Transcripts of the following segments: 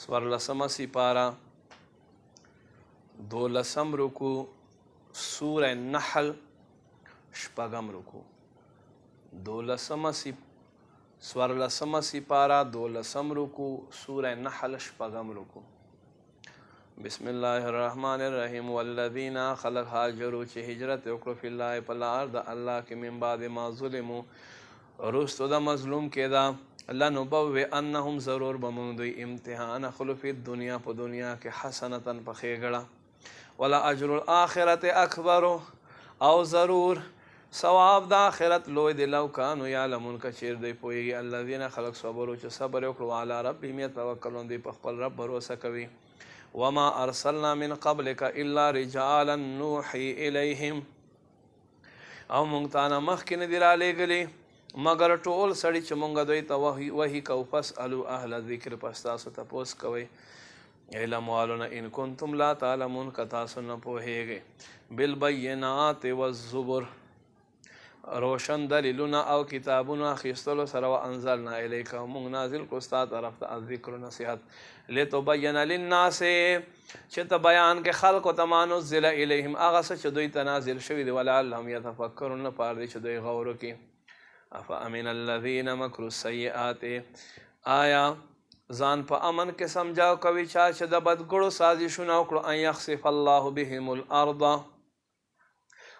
سورلسمه سپاره 12 رکوع سوره نحل شپږم رکوع سورلسمه سپاره 12 رکوع سوره نحل شپږم رکوع بسم الله الرحمن الرحیم والذین خلق هاجروا چې هجرت وکړو فی الله په لار د الله کې من بعد ما ظلموا وروستو د مظلوم کېدا لنبوئنهم ضرور به موږ دوی امتحان اخلو فی الدنیا په دنیا کې حسنة په ښېګړه ولا اجر الاخرة اکبر او ضرور ثواب د آخرت لوی دی لو کانوا یعلمون که چیر دوی پوهېږي الذین خلق صبروا چې صبر وکړو وعلی ربهم یتوکلون دوی په خپل رب بروسه کوي وما ارسلنا من قبلك الا رجالا نوحي اليهم او مونږ تا نه مخکې نه دي رالیږلي مګر ټول سړي چې مونږ دوی ته وحي کوو فاسألوا اهل ذکر پس تاسو تپوس کوئ علم والونه ان کنتم لا تعلمون که تاسو نه پوهېږئ بالبینات والزبر روشن دلیلونه او کتابونه اخیستلو سره وانزلنا الیک مونږ نازل کړو ستا طرف ته الذکر نصیحت لتبین للناس چې ته بیان کې خلقو ته ما نزل الیهم هغه څه چې دوی ته نازل شوي دي ولعلهم یتفکرون لپاره دی چې دوی غور وکړي افامن الذین مکروا السیئات آیا ځان په امن کې سمجاو کوي چا چې د بدګړو سازشونه وکړو ان یخسف الله بهم الارض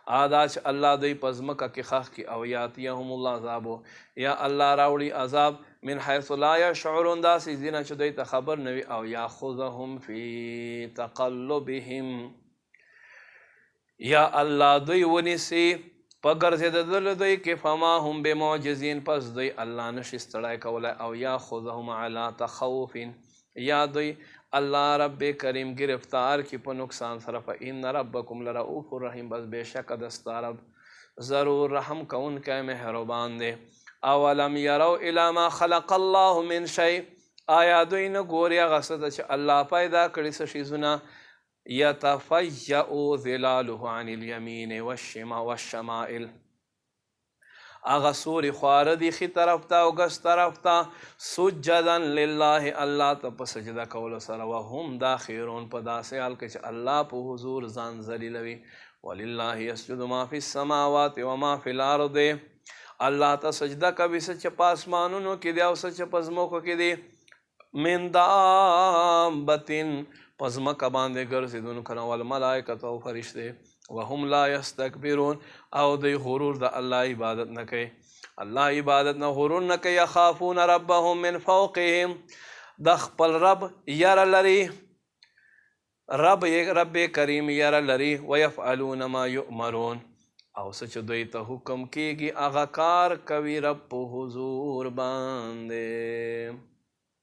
چې الله دوی په ځمکه کې خښ کړي او یاتیهم الله عذابو یا الله راوړي عذاب من حیث لا یشعرون داسې ځینه چې دوی ته خبر نه وي او یاخذهم فی تقلبهم یا الله دوی ونیسي په ګرځېدلو دوی کې فما هم بمعجزین پس دوی الله نشي ستړی کولی او یاخذهم علی تخوف یا دوی الله رب کریم گرفتار کی په نقصان سره فإن ربکم لرؤوف الرحیم بس بېشکه د ستا رب ضرور رحم کوونکی مهربان دی اولم یروا الی ما خلق الله من شیء آیا دوی نه ګوري هغه څه ته چې الله پیدا کړي څه شیزونه یتفیأ ظلاله عن الیمین والشمائل هغه سوري خواره دي ښي طرف ته او ګس طرف ته سجدا لله الله ته په سجده کولو سره وهم داخرون په داسې حال کې چې الله په حضور ځان ذلیلوي ولله یسجد ما فی السماوات وما فی الارض الله ته سجده کوي څه چې په اسمانونو کې دي او څه چې په ځمکو کې دي من دابة په ځمکه باندې ګرځېدونکو نه والملائکة او فرشتې وهم لا یستکبرون او دوی غرور د الله عبادت نه کوي الله عبادت نه غرور نه کوي یخافون ربهم من فوقهم د خپل رب یره لري رب کریم یره لري ویفعلون ما یؤمرون او څه چې دوی ته حکم کیږي هغه کار کوي رب په حضور باندې